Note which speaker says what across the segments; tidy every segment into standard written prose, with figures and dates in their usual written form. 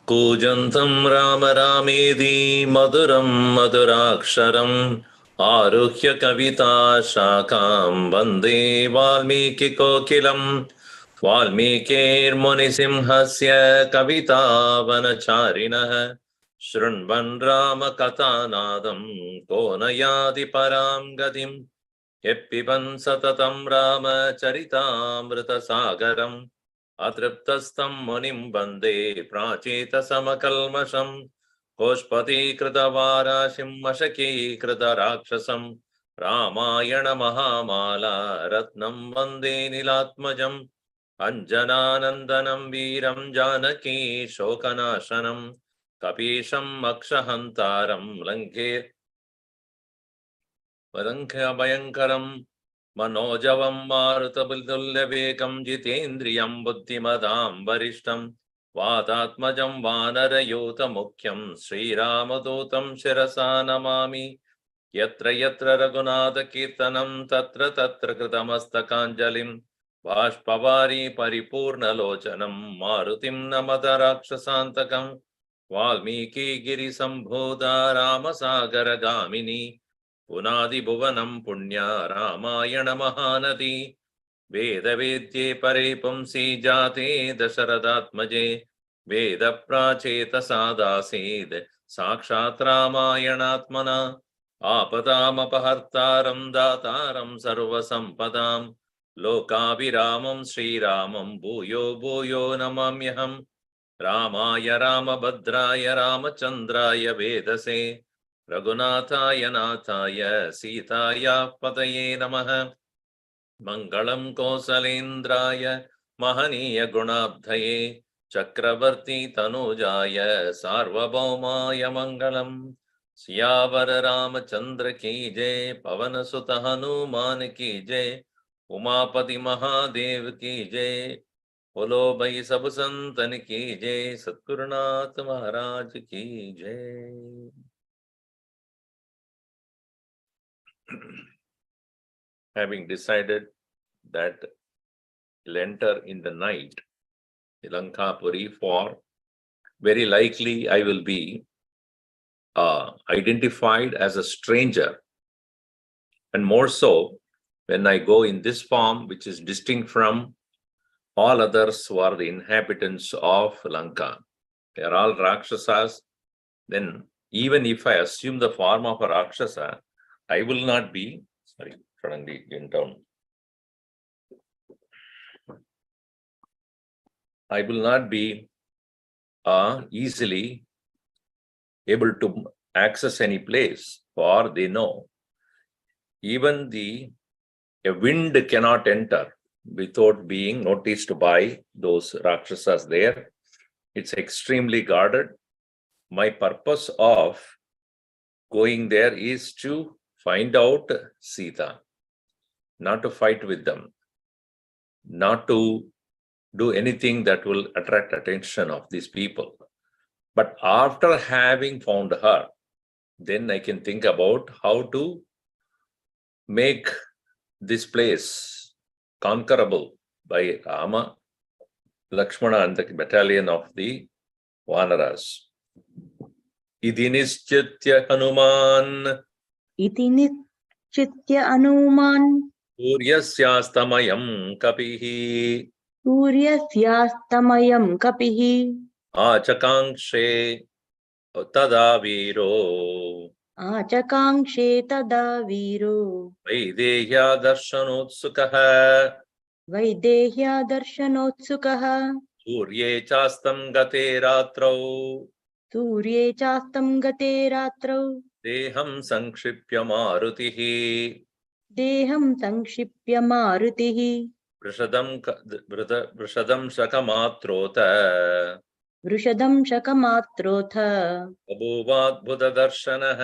Speaker 1: कूजन्तं राम रामेति मधुरं मधुराक्षरम् आरुह्य कविता शाखां वन्दे वाल्मीकि कोकिलम् वाल्मीकिर्मुनिसिंहस्य कवितावनचारिणः शृण्वन् रामकथानादं को न याति परां गतिम् यः पिबन् सततं रामचरितामृतसागरम् अतृप्तस्तं मुनिं वन्दे प्राचेतसमकल्मषम् कोष्पतीकृतवाराशिं मशकीकृतराक्षसं रामायणमहामाला रत्नं वन्दे नीलात्मजम् अञ्जनानन्दनं वीरं जानकी शोकनाशनं कपीशं मक्षहन्तारं लङ्घ्यभयङ्करं मनोजवं मारुततुल्यवेगं जितेन्द्रियं बुद्धिमतां वरिष्ठं वातात्मजं वानरयूथमुख्यं श्रीरामदूतं शिरसा नमामि यत्र यत्र रघुनाथकीर्तनं तत्र तत्र कृतमस्तकाञ्जलिं बाष्पवारी परिपूर्णलोचनं मारुतिं नमत राक्षसान्तकं वाल्मीकिगिरिसम्भूता रामसागरगामिनी पुनादिभुवनं पुण्या रामायण महानदी वेदवेद्ये परे पुंसि जाते दशरथात्मजे वेदप्राचेतसादासीद् साक्षात् रामायणात्मना आपदामपहर्तारं दातारं सर्वसम्पदां लोकाभिरामं श्रीरामं भूयो भूयो नमाम्यहम् रामाय रामभद्राय रामचन्द्राय वेदसे रघुनाथाय नाथाय सीताया पतये नमः मङ्गलं कौसलेन्द्राय महनीय गुणाब्धये चक्रवर्ती तनुजाय सार्वभौमाय मङ्गलम् सियावर रामचंद्र की जय पवन सुत हनुमान की जय उमापति महादेव की जय बोलो भाई सब संतन की जय सद्गुरुनाथ महाराज की जय। Having decided that he'll enter in the night Lankapuri, for very likely I will be identified as a stranger, and more so when I go in this form, which is distinct from all others who are the inhabitants of Lanka. They are all Rakshasas. Then even if I assume the form of a Rakshasa, I will not be, sorry, suddenly went down. I will not be easily able to access any place, for they know even a wind cannot enter without being noticed by those Rakshasas there. It's extremely guarded. My purpose of going there is to find out Sita, not to fight with them, not to do anything that will attract attention of these people. But after having found her, then I can think about how to make this place conquerable by Rama, Lakshmana and the battalion of the Vanaras. Iti nischitya Hanuman.
Speaker 2: Iti nischitya Hanuman.
Speaker 1: Suryasyastamayam kapihi.
Speaker 2: Suryasyastamayam kapihi.
Speaker 1: Achakangshe tada viro.
Speaker 2: Achakangshe tada viro.
Speaker 1: Vaidehya darshanotsukaha.
Speaker 2: वैदेह्या दर्शनोत्सुकः
Speaker 1: सूर्ये चास्तं गते रात्रौ
Speaker 2: सूर्ये चास्तं गते रात्रौ
Speaker 1: देहं संक्षिप्य मारुतिः
Speaker 2: देहं संक्षिप्य मारुतिः
Speaker 1: वृषदं शकमात्रोत
Speaker 2: वृषदं शकमात्रोऽथ
Speaker 1: बभूवाद्भुतदर्शनः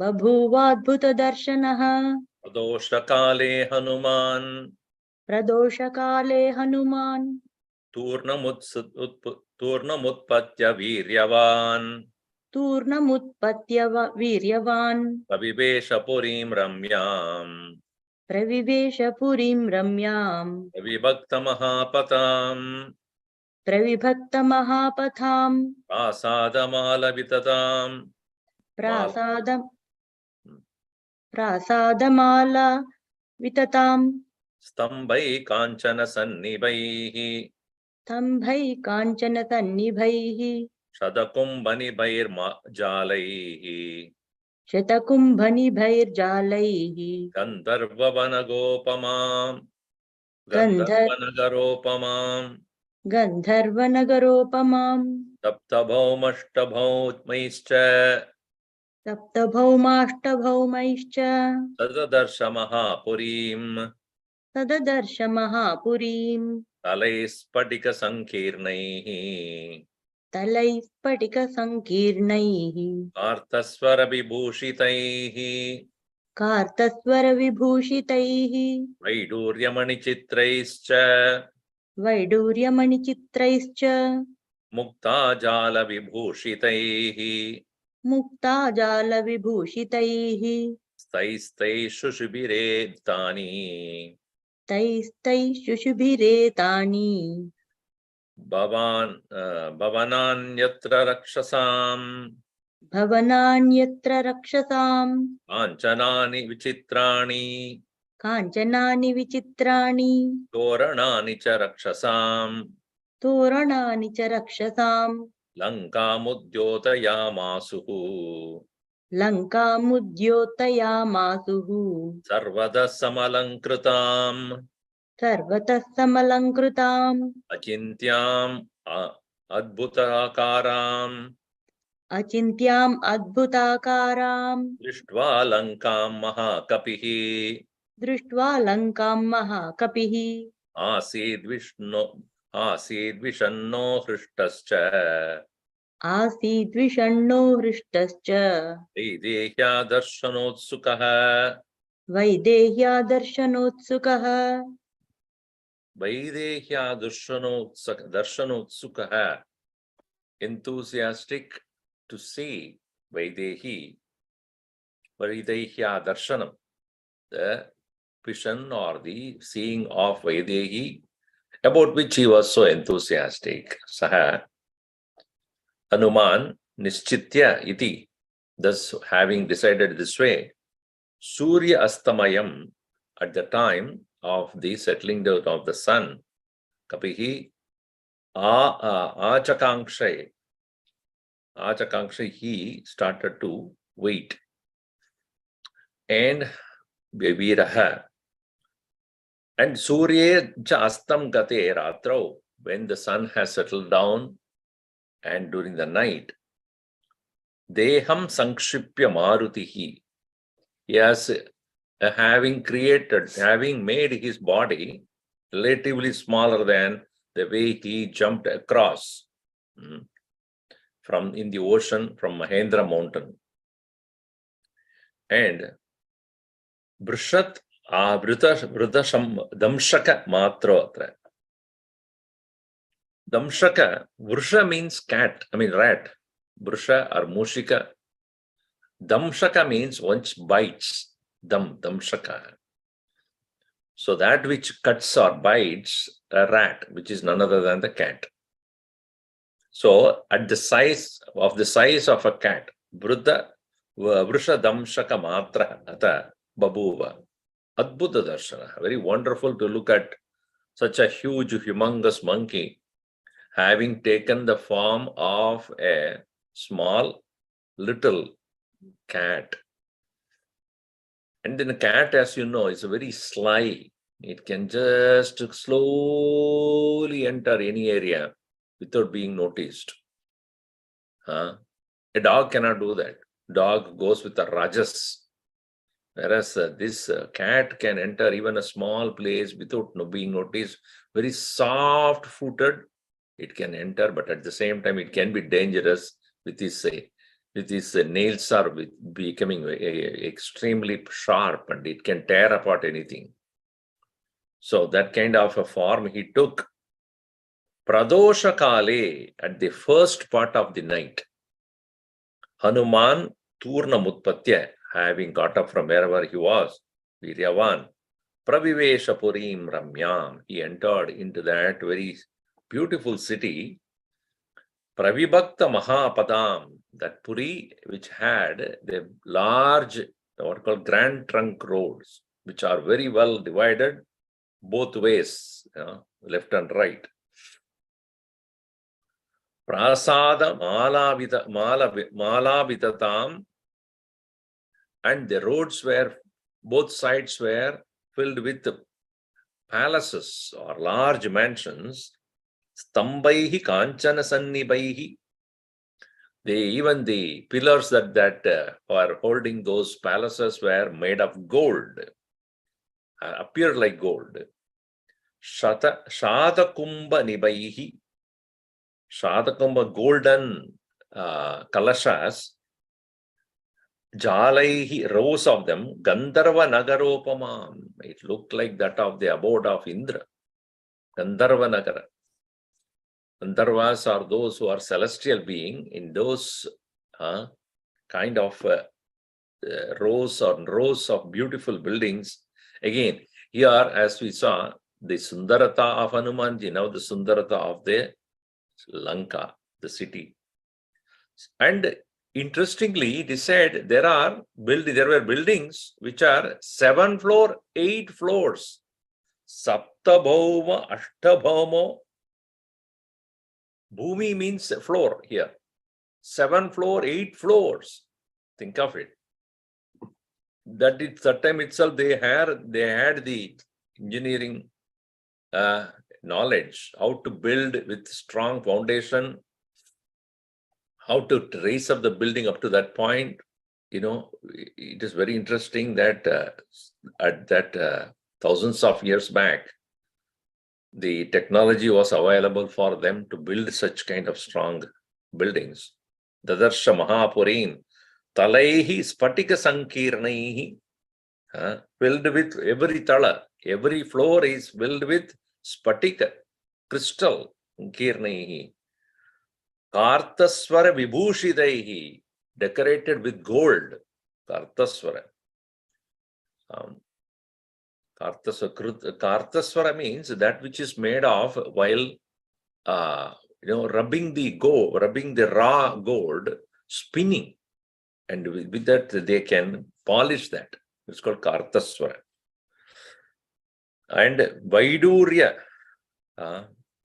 Speaker 2: बभूवाद्भुतदर्शनः
Speaker 1: प्रदोषकाले हनुमान्
Speaker 2: प्रदोषकाले हनुमान्
Speaker 1: तूर्णमुत्पत्य वीर्यवान्
Speaker 2: तूर्णमुत्पत्य वीर्यवान्
Speaker 1: प्रविवेश पुरीं रम्याम्
Speaker 2: प्रविवेश पुरीं रम्याम्
Speaker 1: विभक्तमहापताम्
Speaker 2: प्रविभक्तमहापथाम्
Speaker 1: प्रासादमालवितताम्
Speaker 2: प्रासादम् प्रासादमाला वितताम्
Speaker 1: स्तम्भै काञ्चनसन्निभैः
Speaker 2: स्तम्भैः काञ्चनसन्निभैः
Speaker 1: शतकुम्भनिभैर्जालैः
Speaker 2: शतकुम्भनिभैर्जालैः
Speaker 1: गन्धर्ववनगोपमाम्
Speaker 2: गन्धर्
Speaker 1: गन्धर्वनगरोपमाम्
Speaker 2: गन्धर्वनगरोपमाम्
Speaker 1: सप्तभौमष्टभौमैश्च
Speaker 2: सप्तभौमाष्टभौमैश्च
Speaker 1: तददर्श महापुरीम्
Speaker 2: तददर्श महापुरीम्
Speaker 1: तलैस्फटिकसङ्कीर्णैः
Speaker 2: तलैः स्फटिकसङ्कीर्णैः
Speaker 1: कार्तस्वरविभूषितैः
Speaker 2: कार्तस्वरविभूषितैः
Speaker 1: वैडूर्यमणिचित्रैश्च
Speaker 2: वैडूर्यमणिचित्रैश्च
Speaker 1: मुक्ताजालविभूषितैः
Speaker 2: मुक्ताजालविभूषितैः
Speaker 1: स्तैस्तैः शुशुभिरेतानि
Speaker 2: तैस्तैः शुशुभिरेतानि
Speaker 1: भवनान्यत्र रक्षसाम्
Speaker 2: भवनान्यत्र रक्षसाम्
Speaker 1: काञ्चनानि विचित्राणि
Speaker 2: काञ्चनानि विचित्राणि
Speaker 1: तोरणानि च रक्षसाम्
Speaker 2: तोरणानि च रक्षसाम्
Speaker 1: लङ्कामुद्योतयामासुः
Speaker 2: लङ्कामुद्योतयामासुः
Speaker 1: सर्वतः समलङ्कृताम्
Speaker 2: सर्वतः समलङ्कृताम्
Speaker 1: अचिन्त्याम् अद्भुताकाराम्
Speaker 2: अचिन्त्याम् अद्भुताकाराम्
Speaker 1: दृष्ट्वा लङ्काम् महाकपिः
Speaker 2: दृष्ट्वा लङ्काम् महाकपिः
Speaker 1: आसीद्विषण्णो हृष्टश्च
Speaker 2: आसीद्विषण्णो हृष्टश्च
Speaker 1: वैदेह्या दर्शनोत्सुकः
Speaker 2: वैदेह्या दर्शनोत्सुकः
Speaker 1: वैदेह्या दर्शनोत्सुकः enthusiastic to see Vaidehya Darshanam, the vision or the seeing of Vaidehi, about which he was so enthusiastic. Saha Hanuman Nischitya iti, thus having decided this way, Surya Astamayam, at the time of the settling down of the sun, Kapihi Achakangshay, he started to wait. And Viraha. And Surya cha astam gate ratrau, when the sun has settled down and during the night, Deham Sankshipya Marutihi, he has having made his body relatively smaller than the way he jumped across from in the ocean from Mahendra mountain. And Vrishat Vridasham Damshaka Matra. Damshaka, Vrisha means cat, rat. Vrisha or Mushika. Damshaka means once bites. Damshaka. So that which cuts or bites a rat, which is none other than the cat. So at the size of a cat, Vrisha Damshaka Matra Ata Babuva. Adbhuta Darshana. Very wonderful to look at such a huge, humongous monkey having taken the form of a small, little cat. And then a cat, as you know, is very sly, It can just slowly enter any area without being noticed. A dog cannot do that. Dog goes with a rajas. Whereas this cat can enter even a small place without being noticed. Very soft-footed, it can enter, but at the same time, it can be dangerous with his nails are becoming extremely sharp, and it can tear apart anything. So that kind of a form he took. Pradosha Kale, at the first part of the night, Hanuman Turna Mutpatya, having got up from wherever he was, Viryavan, Pravivesha Purim Ramyam, he entered into that very beautiful city, Pravibhakta Mahapadam, that Puri, which had the large, what called grand trunk roads, which are very well divided both ways, left and right. Prasada Malabitatam, and the roads were, both sides were filled with palaces or large mansions. Stambaihi Kanchana Sannibaihi. Even the pillars that are holding those palaces were made of gold, appeared like gold. Shadakumbha Nibaihi. Shadakumbha golden kalashas. Jalaihi, rows of them, Gandharva Nagaropamam. It looked like that of the abode of Indra. Gandharva Nagara. Gandharvas are those who are celestial beings in those kind of rows of beautiful buildings. Again, here, as we saw, the Sundarata of Hanumanji, now the Sundarata of the Lanka, the city. And interestingly, it is said there were buildings which are 7 floors, 8 floors. Saptabhauma, Ashtabhauma. Bhumi means floor here. 7 floors, 8 floors. Think of it. That time itself they had the engineering knowledge, how to build with strong foundation, how to raise up the building up to that point. It is very interesting that at that thousands of years back, the technology was available for them to build such kind of strong buildings. Dadarsha Mahapurin, Talaihi Spatika Sankirnaihi, filled with every tala, every floor is filled with Spatika, crystal, Kirnaihi. Kartaswara Vibhushidaihi, decorated with gold. Kartaswara. Kartaswara means that which is made of while rubbing the raw gold, spinning, and with that they can polish that. It's called Kartaswara. And Vaidurya,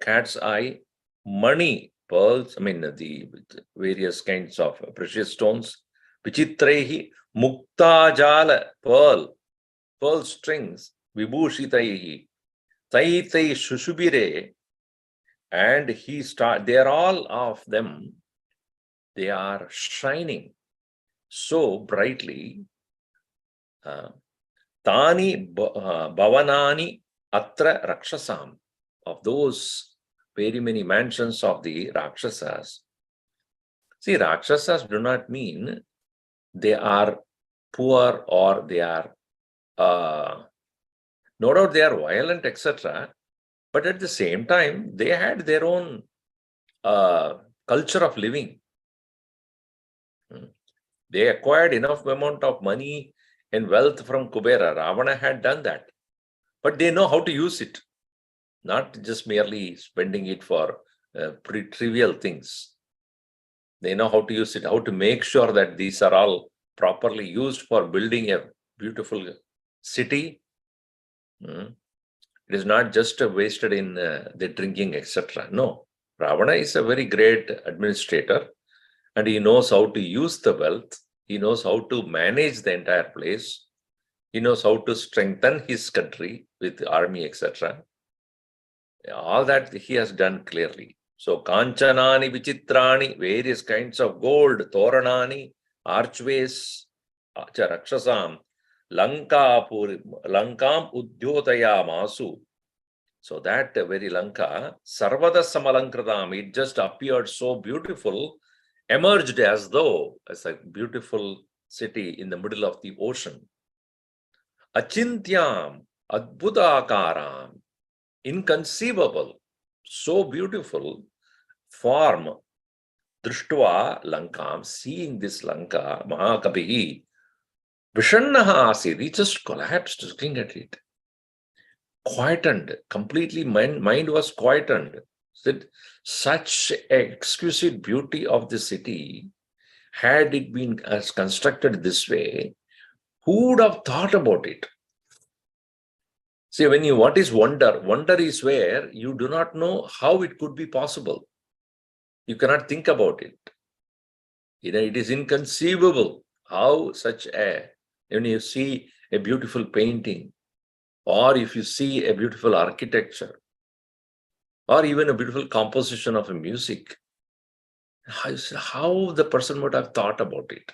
Speaker 1: cat's eye, money, pearls, the various kinds of precious stones. Vichitrehi, Muktajala, pearl strings, Vibhushitaihi, Taitai Shushubire, and they are all of them, they are shining so brightly. Tani Bhavanani Atra Rakshasam, of those very many mansions of the Rakshasas. See, Rakshasas do not mean they are poor or they are, no doubt they are violent, etc. But at the same time, they had their own culture of living. They acquired enough amount of money and wealth from Kubera. Ravana had done that. But they know how to use it, not just merely spending it for pretty trivial things. They know how to use it, how to make sure that these are all properly used for building a beautiful city. It is not just wasted in the drinking, etc. No, Ravana is a very great administrator, and he knows how to use the wealth. He knows how to manage the entire place. He knows how to strengthen his country. with army, etc. All that he has done clearly. So, Kanchanani Vichitrani, various kinds of gold, Toranani, archways, Rakshasam, Lankam Udyotaya Masu. So that very Lanka, Sarvada Samalankradam, it just appeared so beautiful, emerged as though as a beautiful city in the middle of the ocean. Achintyam, Adbhutakaram, inconceivable, so beautiful form. Drishtva Lankam, seeing this Lanka, Mahakapihi, Vishannaha Asid, he just collapsed looking at it. Quietened, completely mind was quietened. Such exquisite beauty of the city, had it been as constructed this way, who would have thought about it? See, what is wonder? Wonder is where you do not know how it could be possible. You cannot think about it. It is inconceivable how when you see a beautiful painting, or if you see a beautiful architecture, or even a beautiful composition of a music, how the person would have thought about it.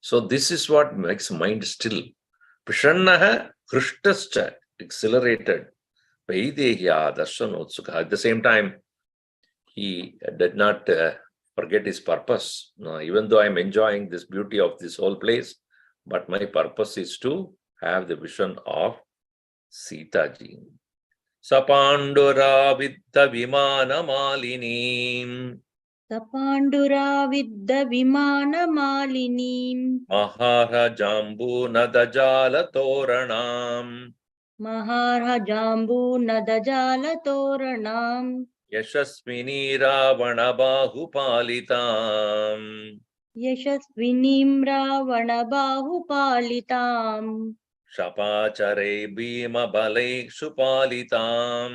Speaker 1: So this is what makes mind still. Prishannaha Krishtascha, exhilarated. Vaidehya Darshanotsuka. At the same time, he did not forget his purpose. No, even though I'm enjoying this beauty of this whole place, but my purpose is to have the vision of Sita ji. Sapandura Vidda Vimana Malinim.
Speaker 2: Sapandura Vidda Vimana Malinim.
Speaker 1: Mahara Jambu Nadajala Toranam.
Speaker 2: Maharha Jambu Nadajala Toranam.
Speaker 1: Yashasvini Ravana Bahupalitam.
Speaker 2: Yashasvinim Ravana Bahupalitam.
Speaker 1: Shapachare Bhima Balai Supalitam.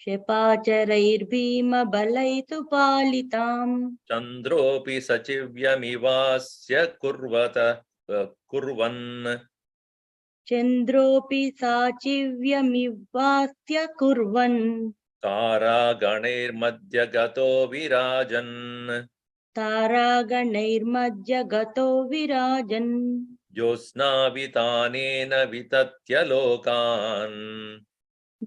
Speaker 2: Shepacharair Bhima Balaitu Palitam.
Speaker 1: Chandropi Sachivyamivasya Kurvan.
Speaker 2: Chandropi Sachivyamivastya Kurvan.
Speaker 1: Tara Ganer Madhya Gato Virajan.
Speaker 2: Tara Ganair Madhya Gato Virajan.
Speaker 1: Josna Vitanena Vitatya Lokan.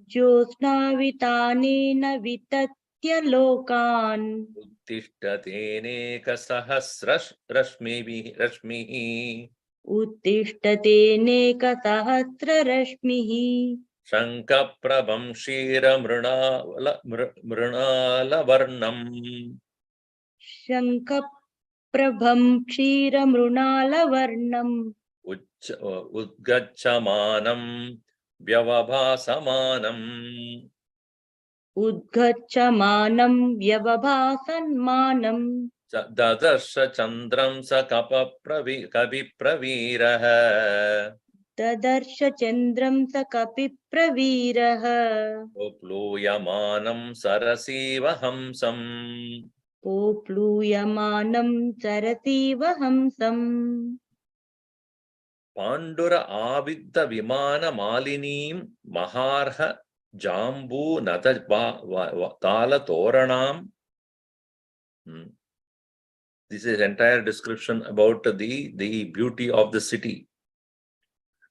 Speaker 2: Josna Vitanena Vitatya Lokan.
Speaker 1: Uttishtatene Kasahasrash Rashmihi.
Speaker 2: Uttishtate Neka Sahasra Rashmihi.
Speaker 1: Shankaprabham Shira Mrunala Varnam.
Speaker 2: Shankaprabham Kshira Mrunala Varnam.
Speaker 1: Udgachamanam Vyavabhasamanam.
Speaker 2: Udgachamanam Vyavabhasanmanam.
Speaker 1: Dadarsha Chandram Sakapa Kavi Praviraha.
Speaker 2: Tadarsha Chandram Sakapi Praviraha.
Speaker 1: Opluyamanam Sarasiva Hamsam.
Speaker 2: Popluyamanam Sarasiva Hamsam.
Speaker 1: Pandura Avidda Vimana Malinim Maharha Jambu Tala Toranam. This is entire description about the beauty of the city.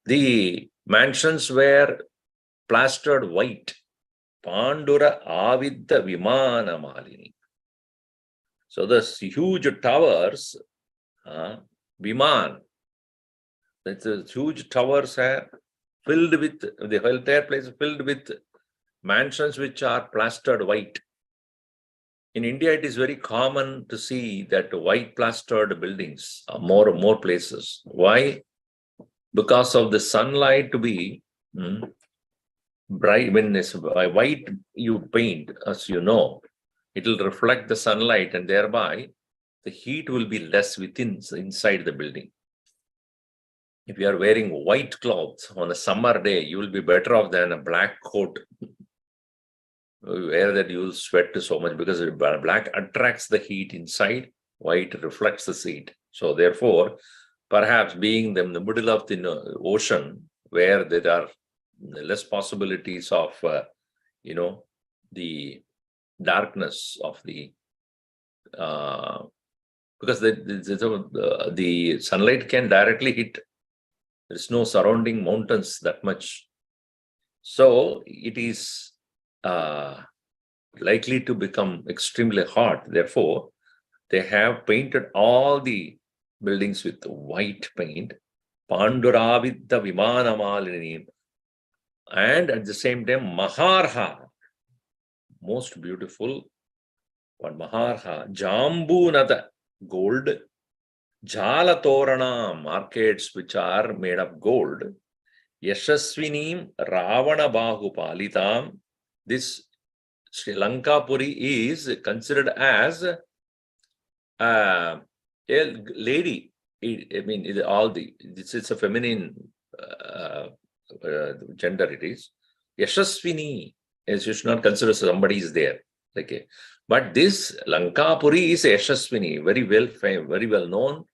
Speaker 1: The mansions were plastered white. Pandura Avidda Vimana Malini. So the huge towers, Viman, the huge towers are filled with, the entire place filled with mansions which are plastered white. In India, it is very common to see that white plastered buildings are more places. Why? Because of the sunlight to be bright. When it's white you paint, as you know, it will reflect the sunlight and thereby the heat will be less inside the building. If you are wearing white clothes on a summer day, you will be better off than a black coat. Wear that, you will sweat so much because black attracts the heat inside, white reflects the heat. So therefore, perhaps being in the middle of the ocean where there are less possibilities of, the darkness of the, because the sunlight can directly hit. There's no surrounding mountains that much. So it is likely to become extremely hot. Therefore, they have painted all the buildings with white paint. Panduravidda Vimanamalinim. And at the same time, Maharha, most beautiful, but Maharha, Jambunada, gold, Jala Torana, markets which are made of gold, Yashasvinim, Ravana Bahu Palitam. This Sri Lanka Puri is considered as a lady. I mean, this is a feminine gender. It is Yashasvini, as you should not consider somebody is there. Okay, but this Lanka Puri is Yashasvini, very well known.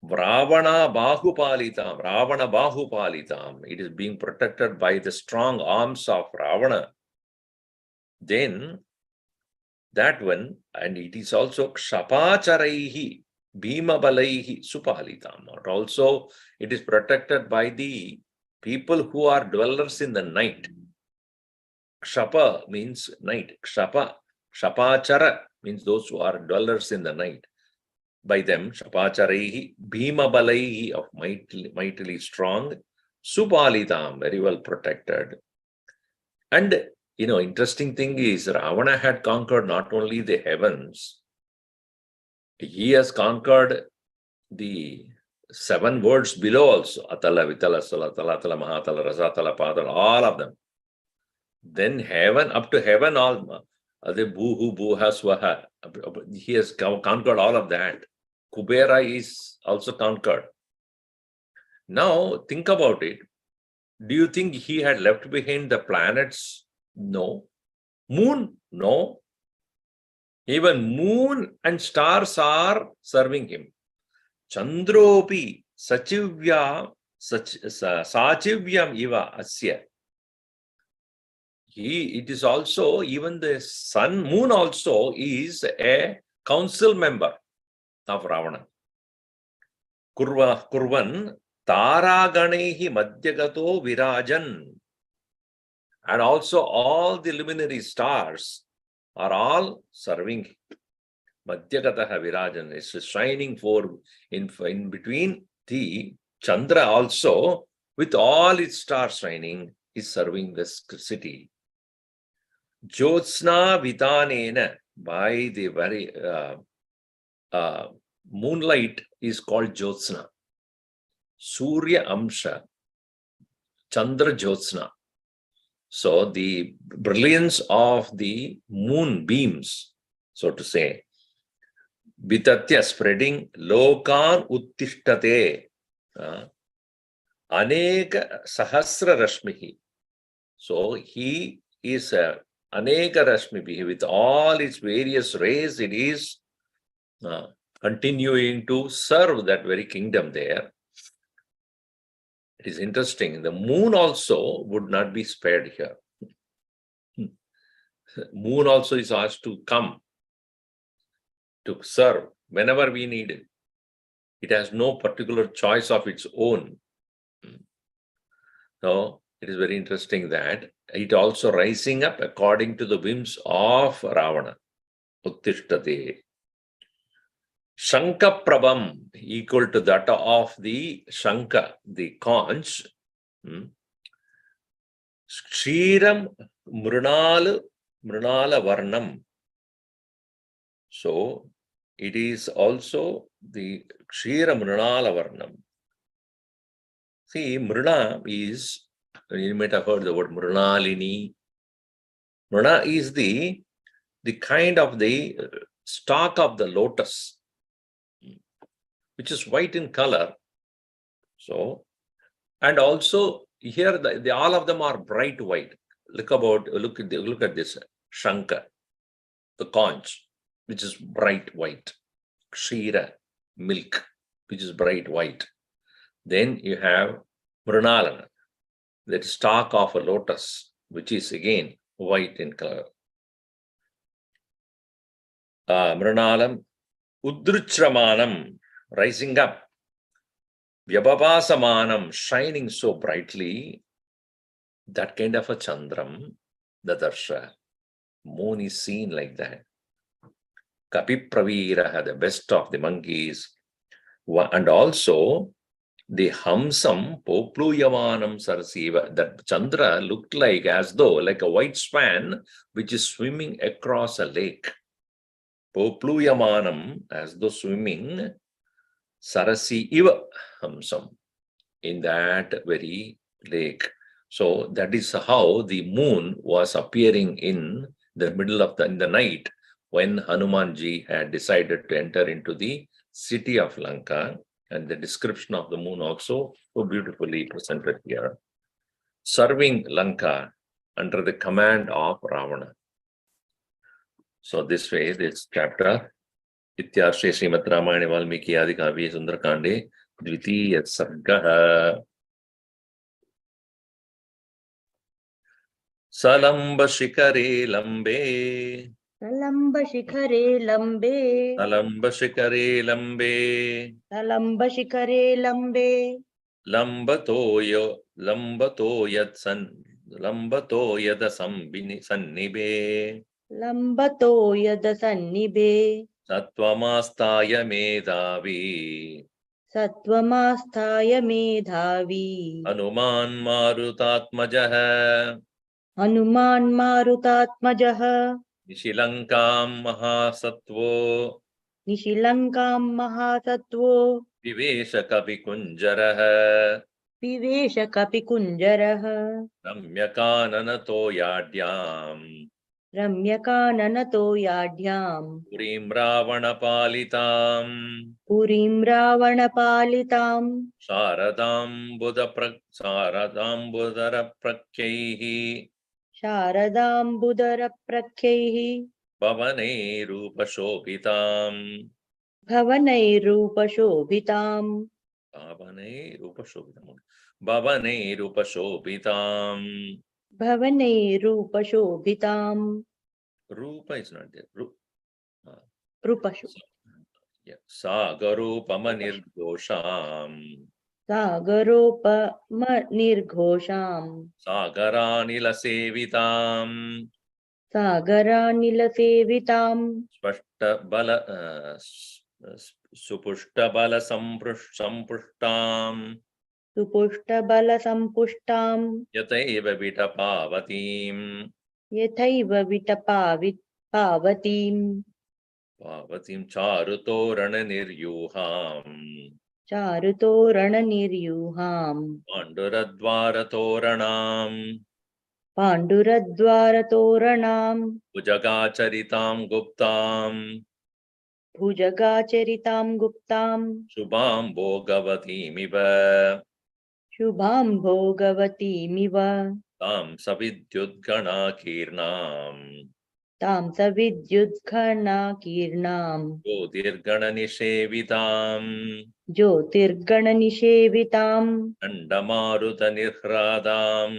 Speaker 1: Ravana Bahupalitam, Ravana Bahupalitam. It is being protected by the strong arms of Ravana. Then that one, and it is also Kshapacharaihi, Bhimabalaihi Supalitam. Also, it is protected by the people who are dwellers in the night. Kshapa means night. Kshapachara means those who are dwellers in the night. By them, Shapacharaihi, Bhimabalaihi, of mightily strong, Supalitam, very well protected. And interesting thing is, Ravana had conquered not only the heavens, he has conquered the 7 worlds below also. Atala, Vitala, Salatala, Tala, Mahatala, Rasatala, Padala, all of them. Then heaven, up to heaven, all the Bhuhu, Bhuha, Swaha. He has conquered all of that. Kubera is also conquered. Now, think about it. Do you think he had left behind the planets? No. Moon? No. Even moon and stars are serving him. Chandropi Sachivyam Iva Asya. It is also, even the sun, moon also is a council member of Ravana. Kurvan Taraganehi Madhyagato Virajan. And also all the luminary stars are all serving Madhyagataha Virajan. It's shining in between. The Chandra also, with all its stars shining, is serving this city. Jyotsna Vitanena, by the very moonlight is called Jyotsna. Surya Amsha, Chandra Jyotsna. So the brilliance of the moon beams, so to say, Vitatya, spreading, Lokan Uttishtate, Aneka Sahasra Rashmihi. So he is Aneka Rashmihi, with all its various rays, it is continuing to serve that very kingdom there. It is interesting. The moon also would not be spared here. Moon also is asked to come to serve whenever we need it. It has no particular choice of its own. So it is very interesting that it also rising up according to the whims of Ravana. Uttishtate. Shanka Prabham, equal to that of the Shanka, the conch. Kshiram Mrunala Varnam. So it is also the Kshira Mrunala Varnam. See, Mruna is, you might have heard the word Mrunalini. Mruna is the kind of the stalk of the lotus, which is white in color. So, and also here all of them are bright white. Look at this Shanka, the conch, which is bright white. Kshira, milk, which is bright white. Then you have Mrunalana. that stalk of a lotus, which is again white in color. Mrinalam, Udruchramanam, rising up. Vyabhasamanam, shining so brightly. That kind of a Chandram, Dadarsha. Moon is seen like that. Kapipraviraha, the best of the monkeys. And also the Hamsam Popluyavanam Sarasiva. That Chandra looked like as though like a white swan which is swimming across a lake. Popluyamanam, as though swimming, Sarasi Iva Hamsam, in that very lake. So that is how the moon was appearing in the middle of in the night when Hanumanji had decided to enter into the city of Lanka. And the description of the moon also so beautifully presented here. Serving Lanka under the command of Ravana. So this way, this chapter, Ityarshre Srimad Ramayana Valmiki Adi Kavya Sundarakande, Dvitiya Sarga. Salamba Shikare Lambe.
Speaker 2: Salamba Shikare Lambe.
Speaker 1: Salamba Shikare Lambe.
Speaker 2: Salamba Shikare Lambe.
Speaker 1: Lambato Yada Sannibe.
Speaker 2: Lambato Yada Sannibe.
Speaker 1: Satvamastaya Medhavi.
Speaker 2: Satvamastaya Medhavi.
Speaker 1: Hanuman Marutatmajaha.
Speaker 2: Hanuman Marutatmajaha.
Speaker 1: Nishilankam Mahasatvo.
Speaker 2: Nishilankam Mahasatvo.
Speaker 1: Vivesha Kavikunjaraha.
Speaker 2: Vivesha Kapikunjaraha.
Speaker 1: Ramyakananato Yadyam.
Speaker 2: Ramyakananato Yadhyam.
Speaker 1: Purim Ravanapalitam.
Speaker 2: Purim Ravanapalitam.
Speaker 1: Sharadam Budara Prakyaihi.
Speaker 2: Sharadam Budara Prakyaihi.
Speaker 1: Bhavane Rupa Shobhitam.
Speaker 2: Bhavanai Rupa Shobhitam.
Speaker 1: Bhavane Rupa Shobhitam. Bhavane Rupa Shobhitam.
Speaker 2: Bhavanai Rupa Shobhitam.
Speaker 1: Rupa is not there.
Speaker 2: Rupa Shobhitam.
Speaker 1: Yeah. Sagarupama
Speaker 2: Sagaropa Nirghosham.
Speaker 1: Sagaranila Sevitam.
Speaker 2: Sagaranila Sevitam.
Speaker 1: Spashta Bala Supushta Bala Sampushtam.
Speaker 2: Supushta Bala Sampushtam.
Speaker 1: Yataiva Vitapavatim.
Speaker 2: Yathaiva Pavatim.
Speaker 1: Pavatim Charutorana Niryuham.
Speaker 2: Charutorana Niryuham.
Speaker 1: Panduradvara Toranam.
Speaker 2: Panduradvara Toranam.
Speaker 1: Bhujagacharitam Guptam.
Speaker 2: Bhujagacharitam Guptam.
Speaker 1: Shubham Bhogavatimiva.
Speaker 2: Shubham Bhogavatimiva.
Speaker 1: Tam Savidyudgana Kirnam.
Speaker 2: Tam Savidyudghana Kirnam.
Speaker 1: Jyotirgana Nishevitam.
Speaker 2: Jyotirgana Nishevitam.
Speaker 1: Andamaruta Nihradam.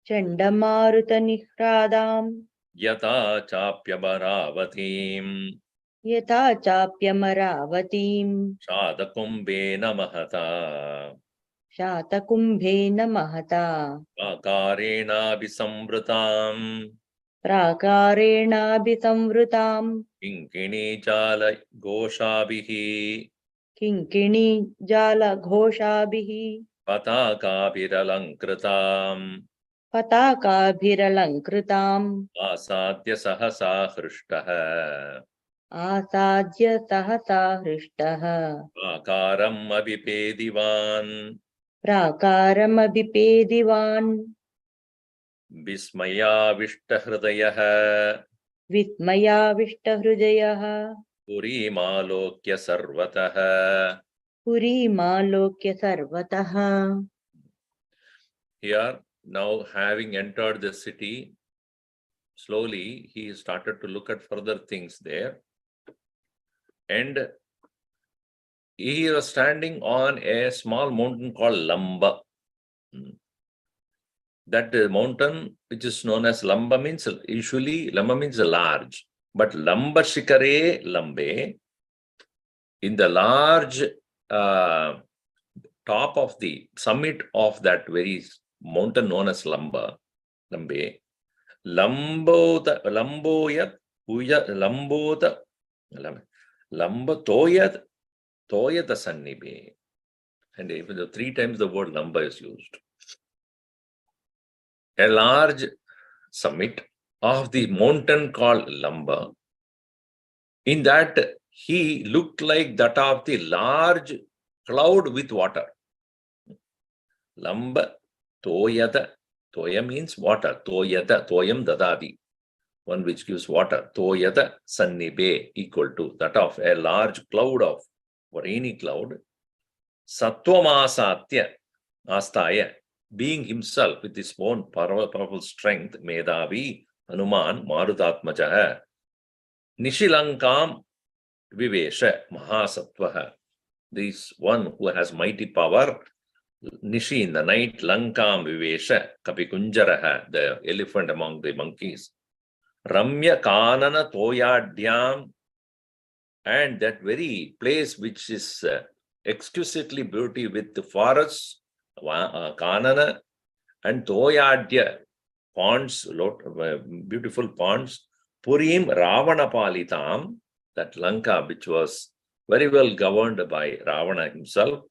Speaker 2: Chandamaruta Nihradam.
Speaker 1: Yata Chapya Bharavatim.
Speaker 2: Yatha Chapyamaravatim.
Speaker 1: Shadakumbena Mahata.
Speaker 2: Shatakumbhena Mahata.
Speaker 1: Prakarena Visamvrutam.
Speaker 2: Prakarena Abhisamvrutam.
Speaker 1: Kinkini Jala Goshabihi.
Speaker 2: Kinkini Jala Ghoshabhihi.
Speaker 1: Patakabhiralankritam.
Speaker 2: Patakabhiralankritam.
Speaker 1: Asadya Sahasa Hrushtaha.
Speaker 2: Asadya Sahasa Hrishtaha.
Speaker 1: Prakaram Abhipedivan.
Speaker 2: Prakaram Abhipedivan.
Speaker 1: Vismaya Vishtahridayaha.
Speaker 2: Vismaya Vishtahrudayaha.
Speaker 1: Purimalokya Sarvataha.
Speaker 2: Purimalokya Sarvataha.
Speaker 1: Here, now having entered the city, slowly he started to look at further things there. And he was standing on a small mountain called Lamba. that mountain which is known as Lamba means, usually Lamba means large, but Lamba Shikare Lambe, in the large top of the summit of that very mountain known as Lambe, Lamboyat, Lambota, Lamba Toyat, Toyata Sannibe. And even the 3 times the word Lamba is used. A large summit of the mountain called Lamba. In that, he looked like that of the large cloud with water. Lamba Toyata. Toya means water. Toyata. Toyam dadadi. One which gives water. Toyata Sannibe, equal to that of a large cloud of rainy cloud. Sattvamasatya Astaya, being himself with his own powerful strength, Medavi, Hanuman, Marutatmajaha, Nishilankam Vivesha, Mahasattvaha. This one who has mighty power, Nishi in the night, Lankam Vivesha, Kapikunjaraha, the elephant among the monkeys, Ramya Kanana Toyadyam, and that very place which is exquisitely beauty with the forests, Kanana, and Toyadya, ponds, beautiful ponds, Purim Ravana Palitam, that Lanka which was very well governed by Ravana himself,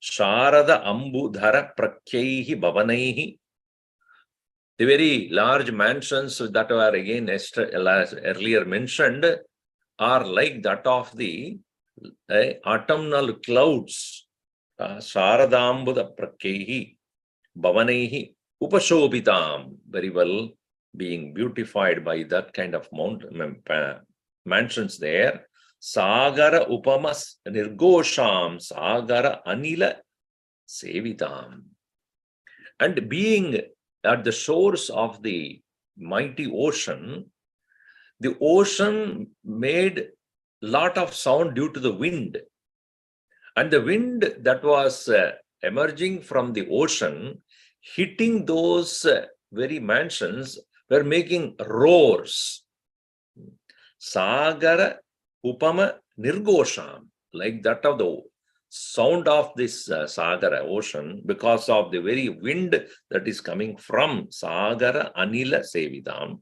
Speaker 1: Sharada Ambudhara Prakyaihi Bhavanaihi, the very large mansions that were again earlier mentioned are like that of the autumnal clouds, Sharadambuda Prakyehi, Bhavanaihi, Upashobhitam, very well being beautified by that kind of mansions there. Sagara Upamas Nirgosham, Sagara Anila Sevitam. And being at the shores of the mighty ocean, the ocean made lot of sound due to the wind, and the wind that was emerging from the ocean hitting those very mansions were making roars. Sagara Upama Nirgosham, like that of the sound of this Sagara ocean, because of the very wind that is coming from Sagara Anila Sevidam.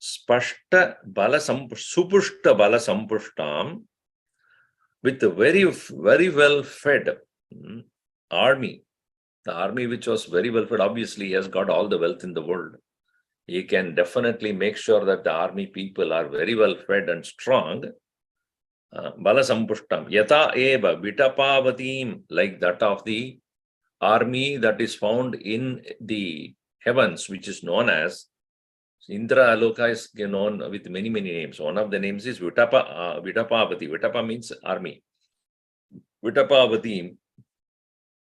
Speaker 1: Spashta Bala Supushta Bala Sampushtam, with a very, very well fed army. The army which was very well fed, obviously he has got all the wealth in the world. He can definitely make sure that the army people are very well fed and strong. Bala Sampushtam, Yata Eva Vitapavatim, like that of the army that is found in the heavens, which is known as Indra Aloka, is known with many, many names. One of the names is Vitapavati. Vitapa means army. Vitapavati,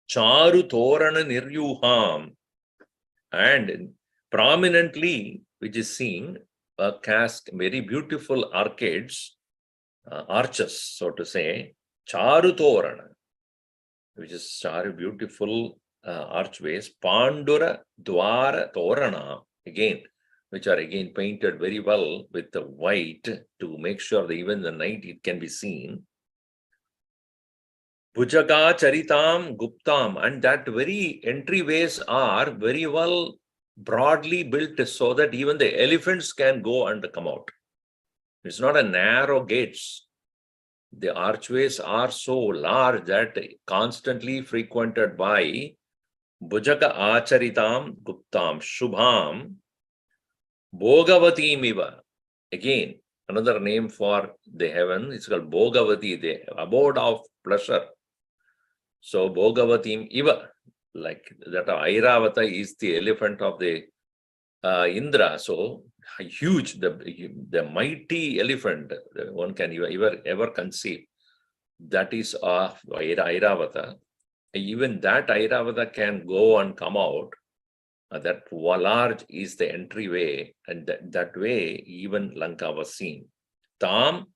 Speaker 1: Charu Torana Niryuham, and prominently, which is seen, cast very beautiful arcades, arches, so to say, Charu Torana, which is Charu, beautiful archways, Pandura Dwara Torana, again, which are again painted very well with the white to make sure that even in the night it can be seen. Bhujaga Charitam Guptam, and that very entryways are very well broadly built so that even the elephants can go and come out. It's not a narrow gates. The archways are so large that constantly frequented by Bhujaga Acharitam Guptam Shubham Bhogavati Miva. Again, another name for the heaven is called Bhogavati, the abode of pleasure. So Bhogavati Iva, like that Airavata is the elephant of the Indra. So huge, the mighty elephant one can ever conceive. That is of Airavata. Even that Airavata can go and come out. That large is the entryway, and that way even Lanka was seen. Tam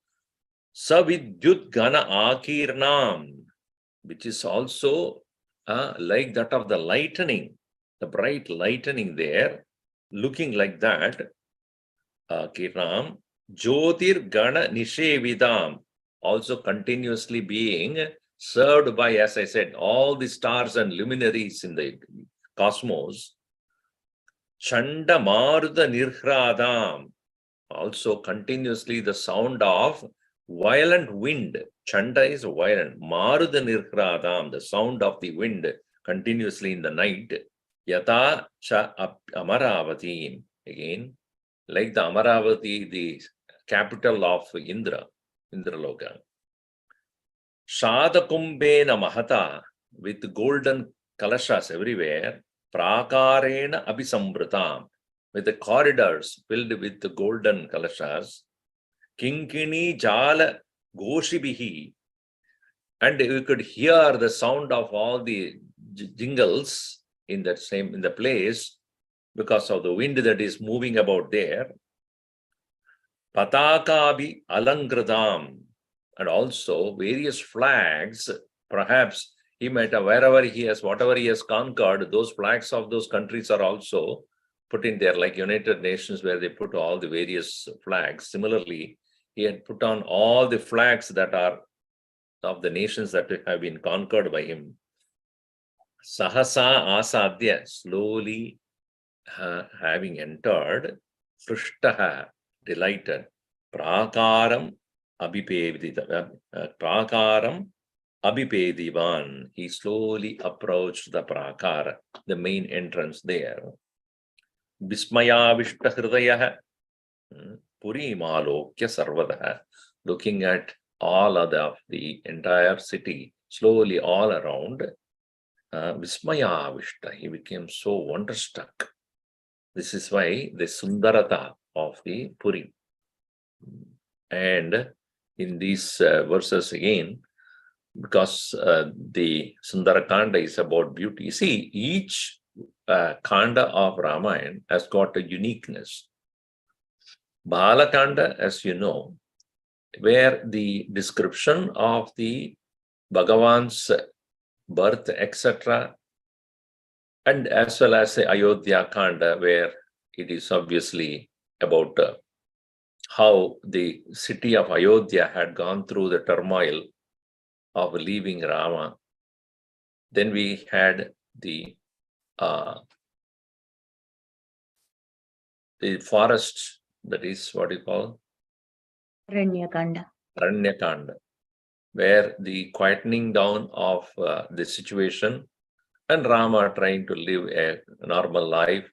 Speaker 1: Savidyut Gana Akirnam, which is also like that of the lightning. the bright lightning there, looking like that, Kiram, Jyotir Gana Nishevidam, also continuously being served by, as I said, all the stars and luminaries in the cosmos. Chanda Maruda Nirhradam, also continuously the sound of violent wind. Chanda is violent. Maruda Nirhradam, the sound of the wind continuously in the night. Yata cha Amaravati, again, like the Amaravati, the capital of Indraloka. Shadakumbena Mahata, with golden kalashas everywhere. Prakarena Abhisambratam, with the corridors filled with the golden kalashas. Kinkini Jala Goshibihi, and you could hear the sound of all the jingles in the place because of the wind that is moving about there. Patakabi Alangradam, and also various flags. Perhaps he might have, whatever he has conquered, those flags of those countries are also put in there, like United Nations, where they put all the various flags. Similarly, he had put on all the flags that are of the nations that have been conquered by him. Sahasa Asadya, slowly having entered, Frishtaha, delighted, Prakaram Abhipedivan, he slowly approached the Prakara, the main entrance there. Vismaya Vishtahridaya, Purimalokya Sarvadaha, looking at all of the entire city, slowly all around. Vismaya Vishta, he became so wonderstruck. This is why the Sundarata of the Puri. And in these verses again, because the Sundarakanda is about beauty. You see, each Kanda of Ramayan has got a uniqueness. Balakanda, as you know, where the description of the Bhagavan's birth, etc., and as well as the Ayodhya Kanda, where it is obviously about how the city of Ayodhya had gone through the turmoil of leaving Rama. Then we had the forest, that is what you call Aranyakanda, where the quietening down of the situation and Rama trying to live a normal life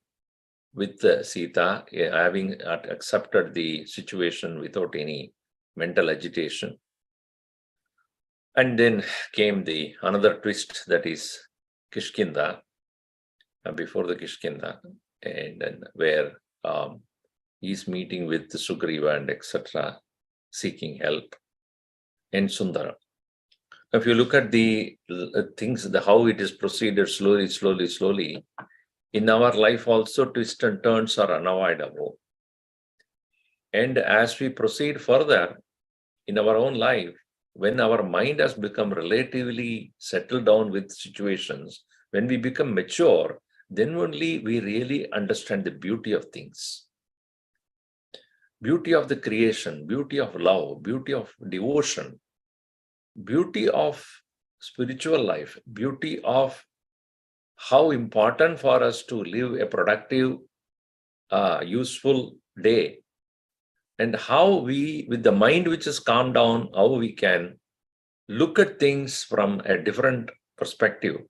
Speaker 1: with Sita, having accepted the situation without any mental agitation. And then came another twist, that is Kishkinda, before the Kishkinda, and then where he's meeting with Sugriva and etc., seeking help, and Sundara. If you look at the things, how it is proceeded slowly, in our life also twists and turns are unavoidable. And as we proceed further in our own life, when our mind has become relatively settled down with situations, when we become mature, then only we really understand the beauty of things. Beauty of the creation, beauty of love, beauty of devotion, beauty of spiritual life, beauty of how important for us to live a productive, useful day, and how we, with the mind which is calmed down, how we can look at things from a different perspective.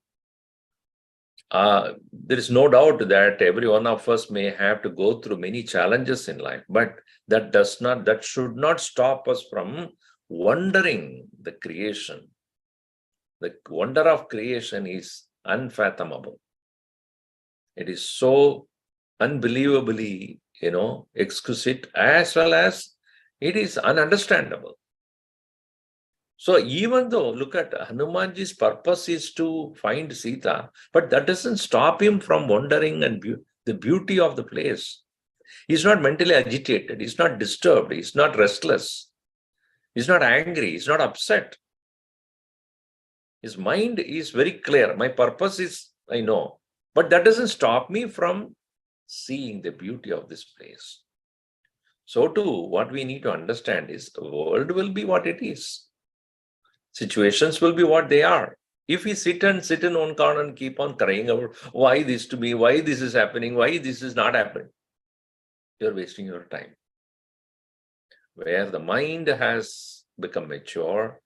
Speaker 1: There is no doubt that every one of us may have to go through many challenges in life, but that should not stop us from wondering the creation. The wonder of creation is unfathomable. It is so unbelievably, exquisite, as well as it is ununderstandable. So even though, look at Hanumanji's purpose is to find Sita, but that doesn't stop him from wondering and the beauty of the place. He's not mentally agitated. He's not disturbed. He's not restless. He's not angry. He's not upset. His mind is very clear. My purpose is, I know. But that doesn't stop me from seeing the beauty of this place. So too, what we need to understand is the world will be what it is. Situations will be what they are. If we sit in one corner and keep on crying about why this to me, why this is happening, why this is not happening, you're wasting your time. Where the mind has become mature,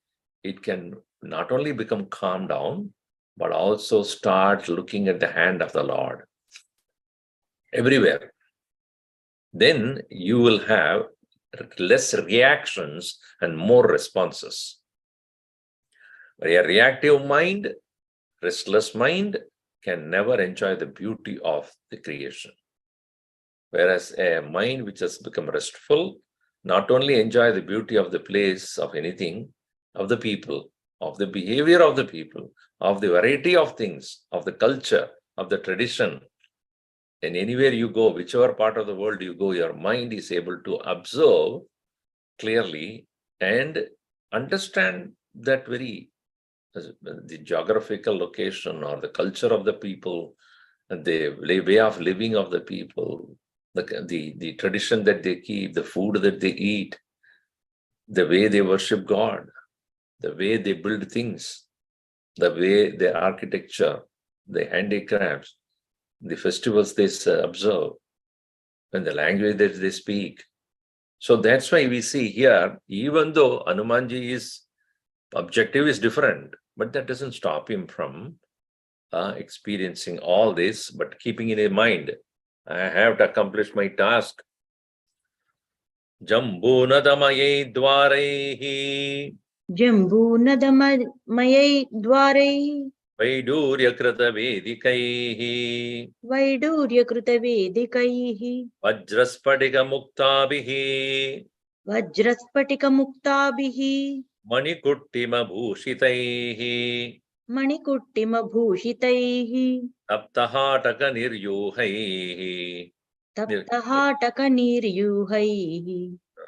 Speaker 1: it can not only become calm down, but also start looking at the hand of the Lord everywhere. Then you will have less reactions and more responses. A reactive mind, restless mind, can never enjoy the beauty of the creation. Whereas a mind which has become restful, not only enjoy the beauty of the place, of anything, of the people, of the behavior of the people, of the variety of things, of the culture, of the tradition. And anywhere you go, whichever part of the world you go, your mind is able to observe clearly and understand that the geographical location or the culture of the people, the way of living of the people, the tradition that they keep, the food that they eat, the way they worship God, the way they build things, the way their architecture, the handicrafts, the festivals they observe, and the language that they speak. So that's why we see here, even though Hanumanji's objective is different, but that doesn't stop him from experiencing all this, but keeping in mind, I have to accomplish my task. Jambunadamaye dwarehi
Speaker 2: जम्बूनदमयै द्वारैः
Speaker 1: Vaiduryakrata vedikaihi
Speaker 2: वैडूर्यकृतवेदिकैः
Speaker 1: Vajraspadiga muktabihi
Speaker 2: वज्रस्फटिकमुक्ताभिः
Speaker 1: Manikuttima bhushitaihi
Speaker 2: मणिकुट्टिमभूषितैः
Speaker 1: Taptahataka niryuhaihi.
Speaker 2: तप्तहाटकनीर्यूहैः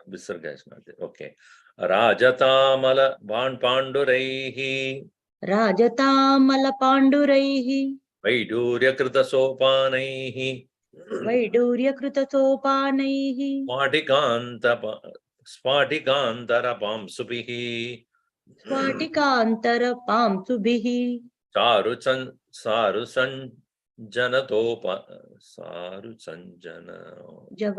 Speaker 1: Visarga is not there. Okay. Rajatamala Panduraihi
Speaker 2: राजतामलपाण्डुरैः
Speaker 1: Vaiduryakrita sopanaihi
Speaker 2: वैडूर्यकृतसोपानैः
Speaker 1: Spatikantara
Speaker 2: स्फाटिकान्तरपांसुभिः
Speaker 1: Sarusanjanatopa Sarusanjana
Speaker 2: जव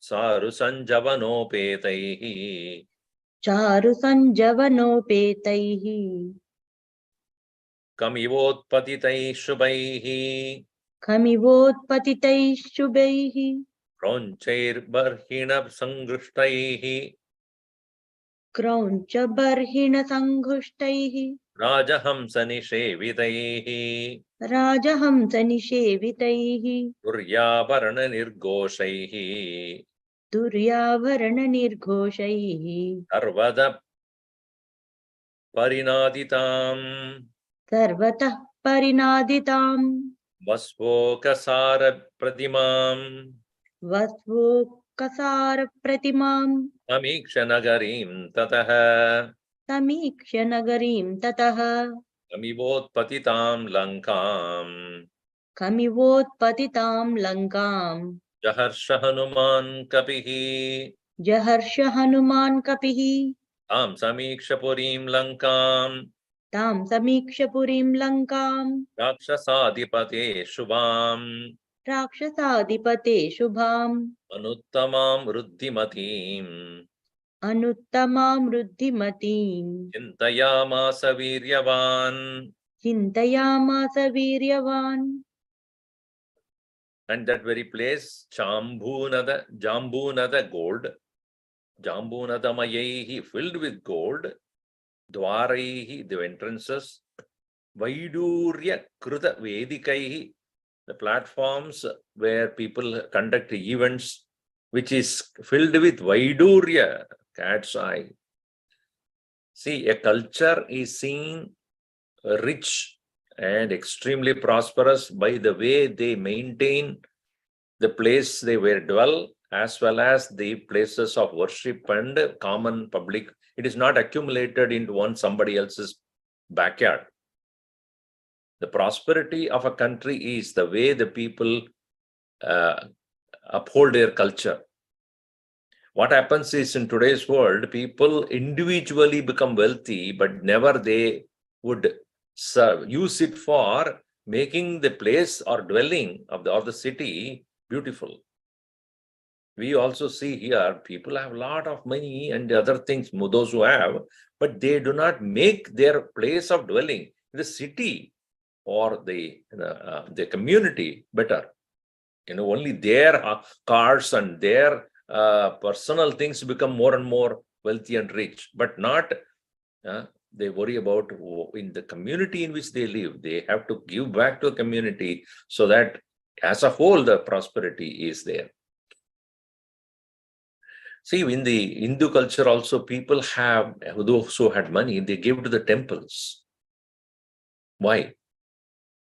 Speaker 1: Sarusanjavanopetaihi
Speaker 2: चारुसञ्जवनोपेतैः
Speaker 1: Kamivotpatitai shubhaihi
Speaker 2: खमिवोत्पतितैः शुभैः
Speaker 1: Kronchairbarhina sangrishtaihi
Speaker 2: क्रौञ्चबर्हिणसङ्घुष्टैः
Speaker 1: Rajahamsa nishevitaihi
Speaker 2: राजहंसनिषेवितैः
Speaker 1: Duryavarana nirgoshaihi
Speaker 2: दुर्याभरणनिर्घोषैः
Speaker 1: Sarvada parinaditam
Speaker 2: सर्वतः परिनादिताम्
Speaker 1: Vasvokasara pratimam
Speaker 2: वस्वोकसारप्रतिमाम्
Speaker 1: Amikshanagarim tatah
Speaker 2: समीक्ष्य नगरीं ततः
Speaker 1: Amivotpatitam lankam
Speaker 2: खमिवोत्पतितां लङ्काम्
Speaker 1: Jaharsha Hanuman kapihi
Speaker 2: जहर्ष Hanuman कपिः
Speaker 1: Tam samiksha purim lankam
Speaker 2: तां समीक्ष्य पुरीं लङ्काम्
Speaker 1: Rakshasadipate shubham
Speaker 2: राक्षसाधिपते शुभाम्
Speaker 1: Anuttamam ruddhimatim
Speaker 2: अनुत्तमां वृद्धिमतीम्
Speaker 1: Chintayamasa viryavan.
Speaker 2: चिन्तयामास वीर्यवान्
Speaker 1: And that very place, Jambunada gold, Jambunadamayehi filled with gold, Dwaraihi, the entrances, Vaidurya Kruta Vedikaihi, the platforms where people conduct events, which is filled with Vaidurya, cat's eye. See, a culture is seen rich and extremely prosperous by the way they maintain the place they were dwell, as well as the places of worship and common public. It is not accumulated into somebody else's backyard. The prosperity of a country is the way the people uphold their culture. What happens is, in today's world, people individually become wealthy, but never they would use it for making the place or dwelling of the city beautiful. We also see here people have a lot of money and other things, those who have, but they do not make their place of dwelling, the city or the community, better. Only their cars and their personal things become more and more wealthy and rich, but not they worry about in the community in which they live. They have to give back to the community so that as a whole the prosperity is there. See, in the Hindu culture also, people have, those who had money, they gave to the temples. Why?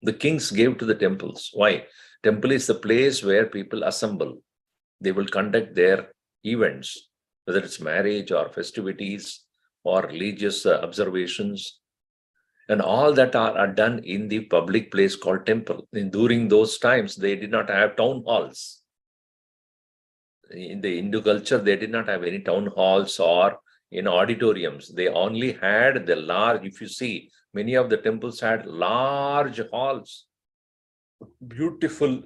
Speaker 1: The kings gave to the temples. Why? Temple is the place where people assemble. They will conduct their events, whether it's marriage or festivities or religious observations. And all that are done in the public place called temple. And during those times, they did not have town halls. In the Hindu culture, they did not have any town halls or in auditoriums. They only had the large, if you see, many of the temples had large halls, beautiful,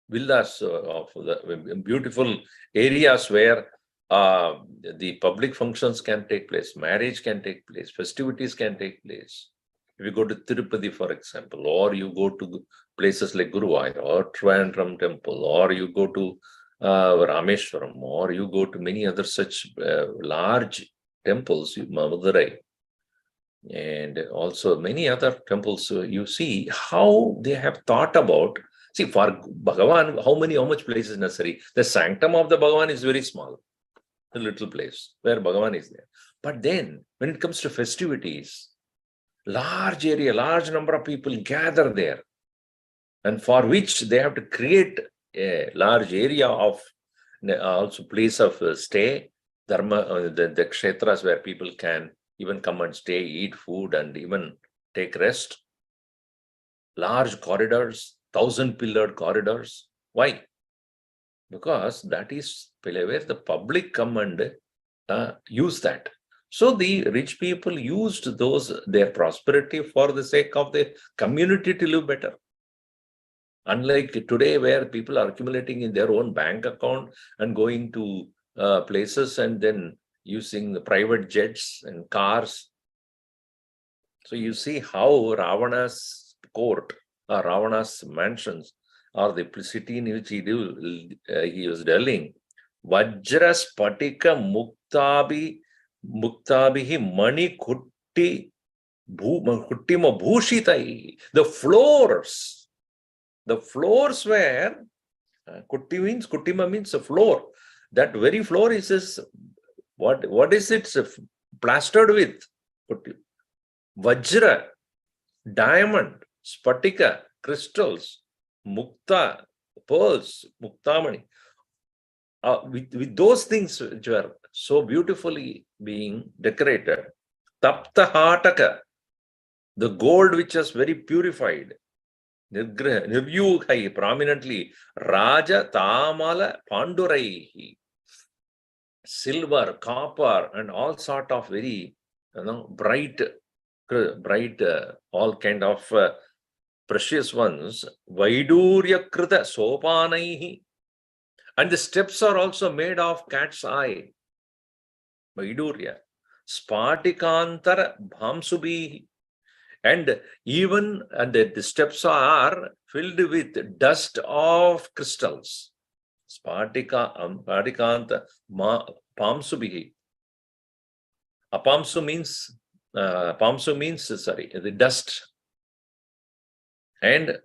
Speaker 1: villas of the beautiful areas where the public functions can take place, marriage can take place, festivities can take place. If you go to Tirupati, for example, or you go to places like Guruvayur or Trivandrum Temple, or you go to Rameshwaram, or you go to many other such large temples, Madurai, and also many other temples, you see how they have thought about. See, for Bhagavan, how much place is necessary? The sanctum of the Bhagavan is very small, a little place where Bhagavan is there. But then, when it comes to festivities, large area, large number of people gather there, and for which they have to create a large area of also place of stay, dharma, the kshetras where people can even come and stay, eat food, and even take rest. Large corridors, 1,000-pillared corridors. Why? Because that is where the public come and use that. So the rich people used their prosperity for the sake of the community to live better. Unlike today, where people are accumulating in their own bank account and going to places and then using the private jets and cars. So you see how Ravana's court or Ravana's mansions or the city in which he was dwelling, Vajra Spatika Muktabihi Mani Kutti Kuttima Bhushitai. The floors were Kuttima means a floor. That very floor is what is it plastered with? Vajra, diamond, spatika, crystals, mukta, pearls, muktamani. With those things which were so beautifully being decorated. Tapta hataka, the gold which was very purified. Niryughai, prominently. Raja Tamala Panduraihi. Silver, copper, and all sort of very bright, all kind of precious ones. Vaidurya Krita Sopanaihi. And the steps are also made of cat's eye. Vaidurya. Spatikantara Bhamsubihi. And even the steps are filled with dust of crystals. Spatikanta Pamsubihi. Apamsu means the dust. And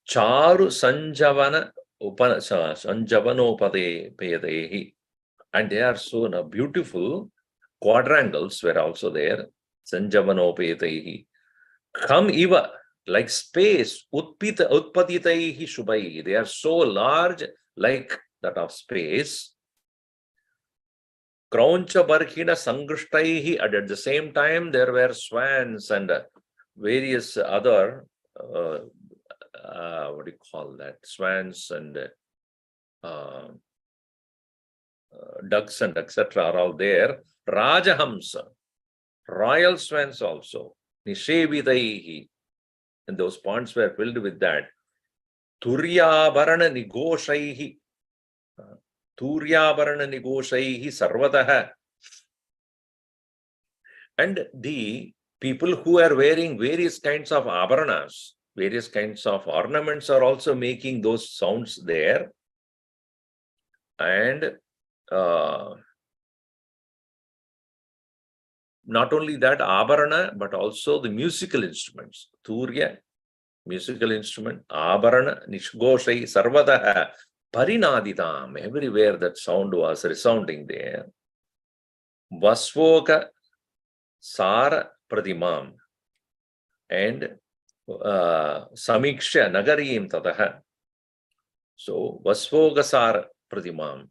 Speaker 1: Charu Sanjavana Sanjavanopade Pedehi. And they are so beautiful. Quadrangles were also there. Sanjavanopedehi. Come Iva, like space, Utpatitaihi Shubhaihi. They are so large, like that of space. Krauncha Barhina Sangrushtaihi, and at the same time there were swans and various other what do you call that? Swans and ducks and etc. are all there. Rajahamsa, royal swans also. Nishevidaihi, and those ponds were filled with that. Turyavarana Nigoshaihi, Turyavarana Nigoshaihi Sarvataha. And the people who are wearing various kinds of abharanas, various kinds of ornaments are also making those sounds there. And not only that, abharana, but also the musical instruments. Turya, musical instrument, abharana, nishgoshai, sarvataha, parinadidam, everywhere that sound was resounding there. Vasvoka Sara Pradimam and Samiksha Nagarim Tataha. So Vasvogasar Pradimam.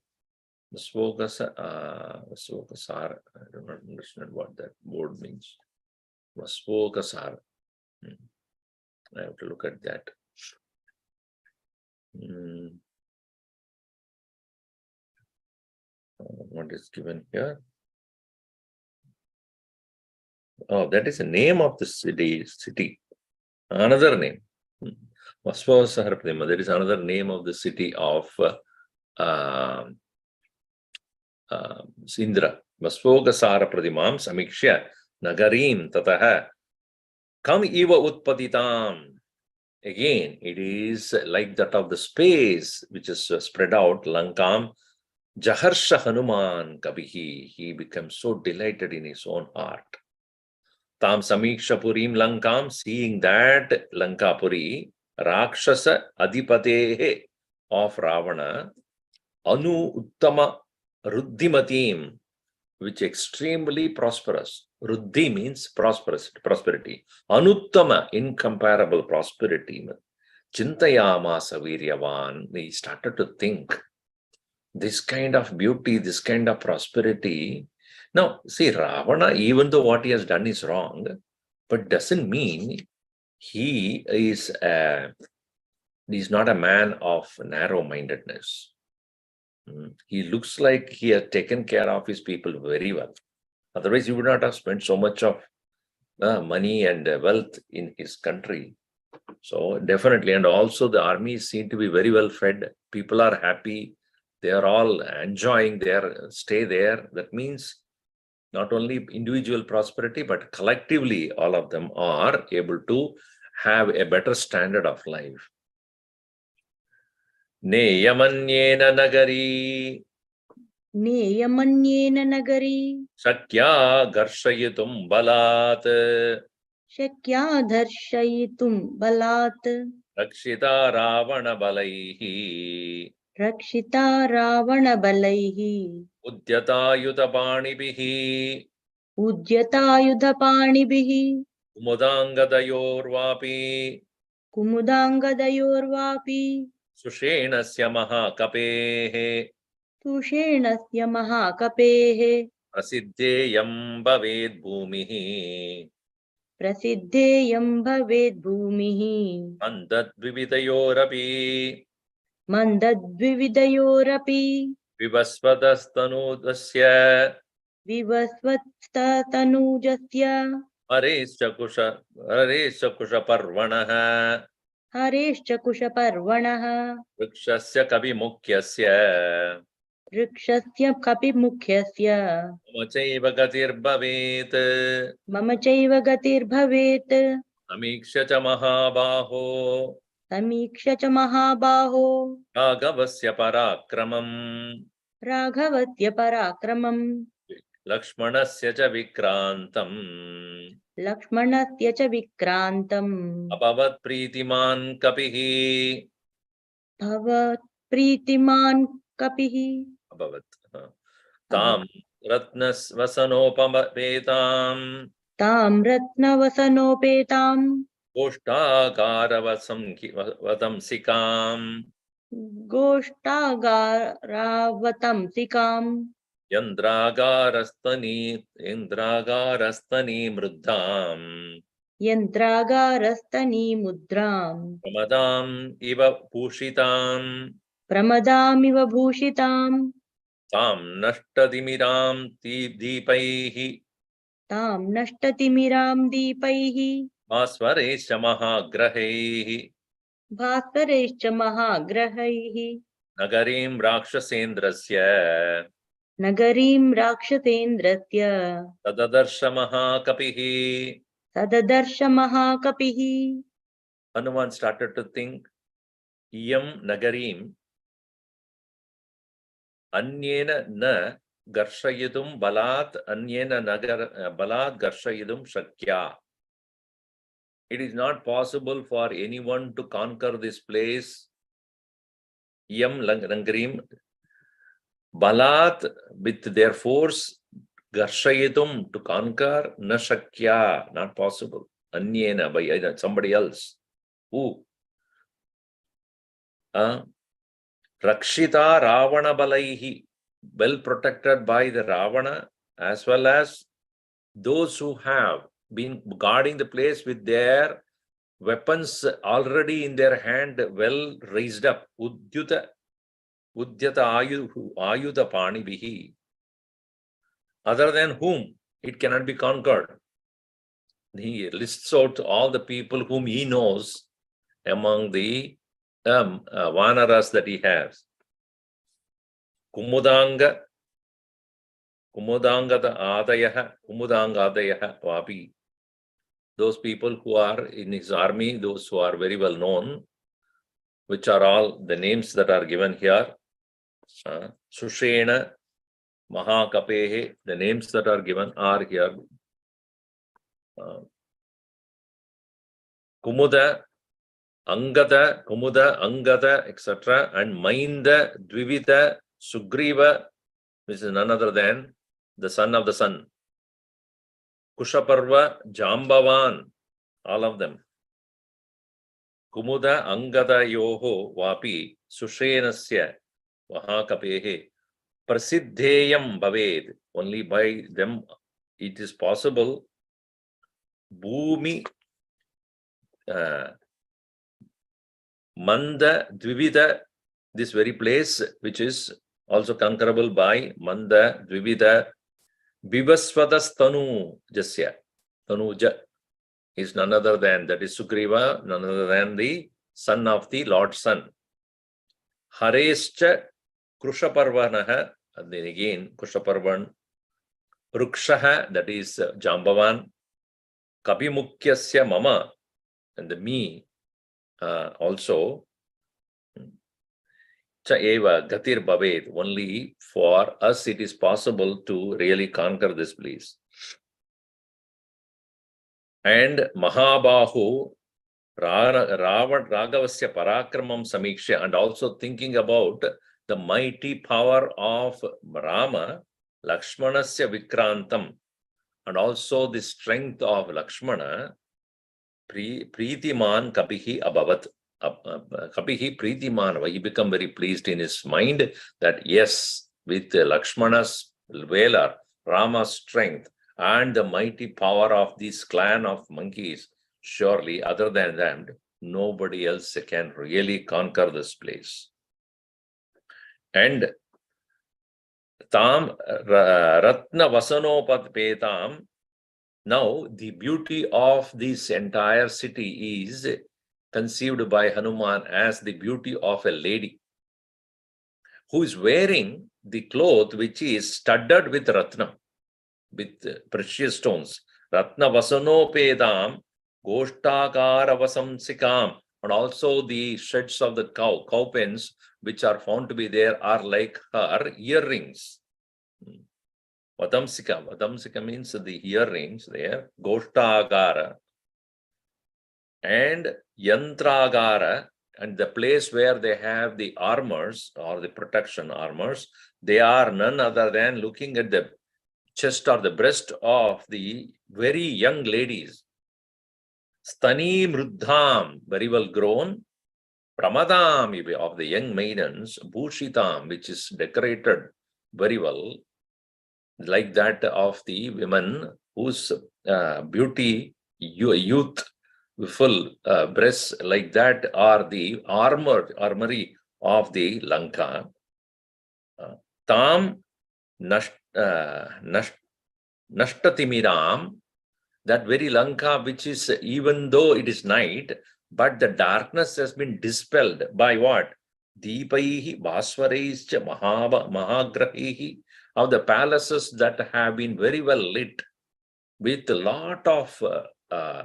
Speaker 1: Vasvogasar, I do not understand what that word means. Vasvogasar. I have to look at that. What is given here? Oh, that is the name of the city. Another name. Vasvogasar Pradimam. There is another name of the city of Indra. Vasvogasara Pradimam Samikshya Nagarim Tataha Kam Iva Utpaditam. Again, it is like that of the space which is spread out. Lankam Jaharsha Hanuman Kabihi. He becomes so delighted in his own heart. Tam Samiksha Purim Lankam, seeing that Lankapuri, Rakshasa Adipatehe of Ravana, Anu Uttama Ruddhimatim, which extremely prosperous. Ruddhi means prosperity. Anuttama, incomparable prosperity. Chintayamasa Viryavan. He started to think, this kind of beauty, this kind of prosperity. Now, see, Ravana, even though what he has done is wrong, but doesn't mean he is he's not a man of narrow-mindedness. He looks like he has taken care of his people very well. Otherwise, he would not have spent so much of money and wealth in his country. So definitely, and also the armies seem to be very well fed. People are happy. They are all enjoying their stay there. That means not only individual prosperity, but collectively, all of them are able to have a better standard of life. Neyamanyena nagari.
Speaker 2: Neyamanyena nagari.
Speaker 1: Shakya garshayitum balat.
Speaker 2: Shakya dharshayitum balat.
Speaker 1: Rakshita ravana balaihi.
Speaker 2: Rakshita ravana balaihi.
Speaker 1: Udyatayuta panibihi.
Speaker 2: Udyatayudha panibihi.
Speaker 1: Kumudangadayorvapi.
Speaker 2: Kumudangadayorvapi.
Speaker 1: Sushenasya mahakapehe.
Speaker 2: Sushenasya mahakapehe.
Speaker 1: Prasiddheyam bhaved bhumihi.
Speaker 2: Prasiddheyam bhaved bhumihi.
Speaker 1: Mandadvividayorapi.
Speaker 2: Mandadvividayorapi.
Speaker 1: Vivasvadastanudasya.
Speaker 2: Vivasvattatanujasya.
Speaker 1: Harescha kusha parvanaha.
Speaker 2: Harescha kusha parvanaha.
Speaker 1: Vrikshasya kavi mukyasya.
Speaker 2: Vrikshasya kapi mukhyasya.
Speaker 1: Mama chaiva gatir bhavet.
Speaker 2: Mama chaiva gatir bhavet.
Speaker 1: Samiksha cha mahabaho.
Speaker 2: Samiksha cha mahabaho.
Speaker 1: Raghavasya parakramam.
Speaker 2: Raghavasya parakramam.
Speaker 1: Lakshmanasya cha vikrantam.
Speaker 2: Lakshmanasya cha vikrantam.
Speaker 1: Abhavat pritiman kapihi.
Speaker 2: Bhavat pritiman kapihi.
Speaker 1: Abhavat. Tam ratnas vasanopametam.
Speaker 2: Tam ratnavasanopetam.
Speaker 1: Goshtakaravatamsikam.
Speaker 2: Goshtagaravatam sikam.
Speaker 1: Yandragarastani mruddham
Speaker 2: यन्त्रागारस्तनी मुद्राम्
Speaker 1: pramadam iva pushitam
Speaker 2: प्रमदामिव भूषिताम्
Speaker 1: tam nashtadimiram deepaihi
Speaker 2: तां नष्टतिमिरां दीपैः
Speaker 1: asvaresha mahagrahaihi
Speaker 2: भास्करैश्च महाग्रहैः
Speaker 1: nagarim rakshasendrasya
Speaker 2: नगरीं राक्षसेन्द्रस्य
Speaker 1: tadadarsha mahakapihi.
Speaker 2: सददर्श महाकपिः.
Speaker 1: Hanuman started to think, Iyam nagarim anyena na garshayidum balat anyena balat garshayidum shakya. It is not possible for anyone to conquer this place. Iyam nagarim balat, with their force, garshayidum, to conquer, na shakya, not possible. Anyena, by somebody else. Who? Rakshita Ravana Balaihi, well protected by the Ravana, as well as those who have been guarding the place with their weapons already in their hand, well raised up. Udyata Ayudha Panibihi. Other than whom it cannot be conquered. He lists out all the people whom he knows among the Vanaras that he has. Kumudanga Adayaha Vapi. Those people who are in his army, those who are very well known, which are all the names that are given here. Sushena, Mahakapehe, the names that are given are here. Kumuda, Angada, etc. And Mainda, Dvivida, Sugriva, which is none other than the son of the sun. Kushaparva, Jambavan, all of them. Kumuda, Angada, Yoho, Vapi, Sushenasya, Vahakapehe, Prasiddheyam Bhaved. Only by them it is possible. Bhumi, Manda, Dvivida, this very place which is also conquerable by Manda, Dvivida, Vivasvadastanu Jasya. Tanuja is none other than, that is Sugriva, none other than the son of the Lord's son. Harescha Krushaparvanaha, and then again Krushaparvan, Rukshaha, that is Jambavan, Kapimukyasya Mama, and the me also. Cha eva gatir bhaved. Only for us it is possible to really conquer this place. And Mahabahu Ragavasya Parakramam Samiksha, and also thinking about the mighty power of Rama, Lakshmanasya Vikrantam, and also the strength of Lakshmana, Pritiman Kapihi Abhavat. Kapihi Pritiman, he become very pleased in his mind that yes, with Lakshmana's valor, Rama's strength, and the mighty power of this clan of monkeys, surely other than them, nobody else can really conquer this place. And Tam Ratna Vasanopat. Now the beauty of this entire city is conceived by Hanuman as the beauty of a lady who is wearing the cloth which is studded with ratna, with precious stones. Ratna Vasanopedam Goshtakara Vasamsikam, and also the shreds of the cow pens which are found to be there are like her earrings. Vadamsika means the earrings there. Goshtakara and Yantragara, and the place where they have the armors or the protection armors, they are none other than looking at the chest or the breast of the very young ladies. Stani Mruddham, very well grown. Pramadam, of the young maidens. Bhushitam, which is decorated very well. like that of the women whose beauty, youth, full breasts, like that are the armory of the Lanka. Tam Nashtatimiram, that very Lanka, which is, even though it is night, but the darkness has been dispelled by what? Deepaihi Bhaswaraischa Mahagrahihi, of the palaces that have been very well lit with a lot of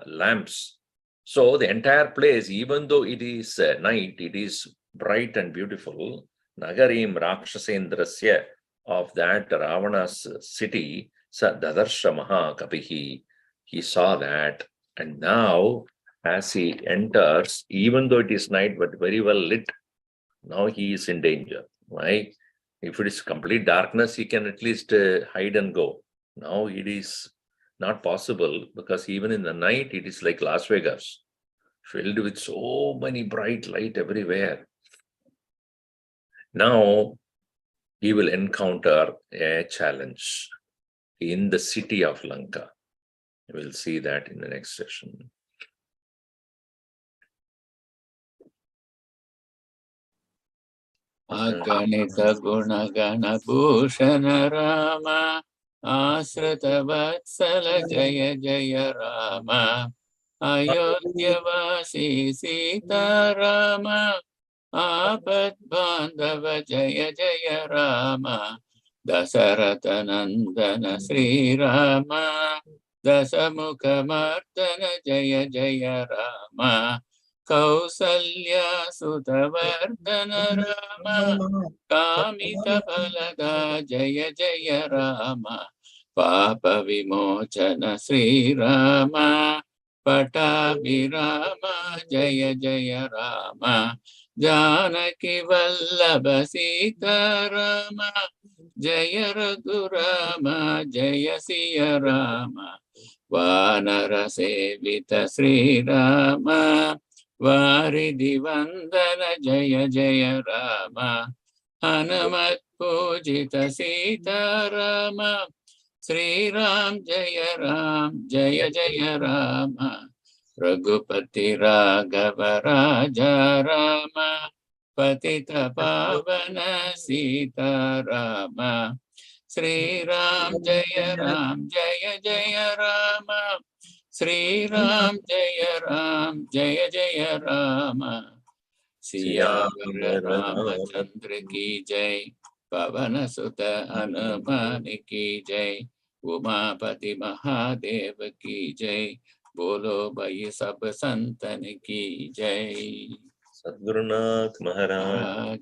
Speaker 1: lamps. So the entire place, even though it is night, it is bright and beautiful. Nagarim Rakshasendrasya, of that Ravana's city, Sa Dadarsha Mahakapihi, he saw that. And now, as he enters, even though it is night but very well lit, now he is in danger. Right? If it is complete darkness, he can at least hide and go. Now it is not possible, because even in the night, it is like Las Vegas, filled with so many bright light everywhere. Now he will encounter a challenge in the city of Lanka. We'll see that in the next session.
Speaker 3: Aganita Gunagana Bhushana Rama Asrata Vatsala Jaya Jaya Rama Ayodhyavasi Sita Rama Apad Bandhava Jaya Jaya Rama Dasarata Nandana Sri Rama Dasamukha Mardana Jaya Jaya Rama Kausalya Sutavardhana Rama Kamita Balada Jaya Jaya Rama Papa Vimochana Sri Rama Patabhirama Jaya Jaya Rama Janaki Vallabha Sita Rama Jaya Raghurama Jaya Siya Rama Vanara Sevita Sri Rama Varidhi Vandana Jaya Jaya Rama Hanumat Pujita Sita Rama Sri Ram Jaya Jaya Rama Raghupati Raghava Raja Rama Patita Pavana Sita Rama Sri Ram Jaya Jaya Rama Sri Ram Jaya Jaya Rama Siyavara Ramachandra ki jai Pavana Sutta Hanumani ki jai Umapati Mahadev ki jai Bolo Bhai Sab Santan ki jai
Speaker 1: Sadgurunath Maharaj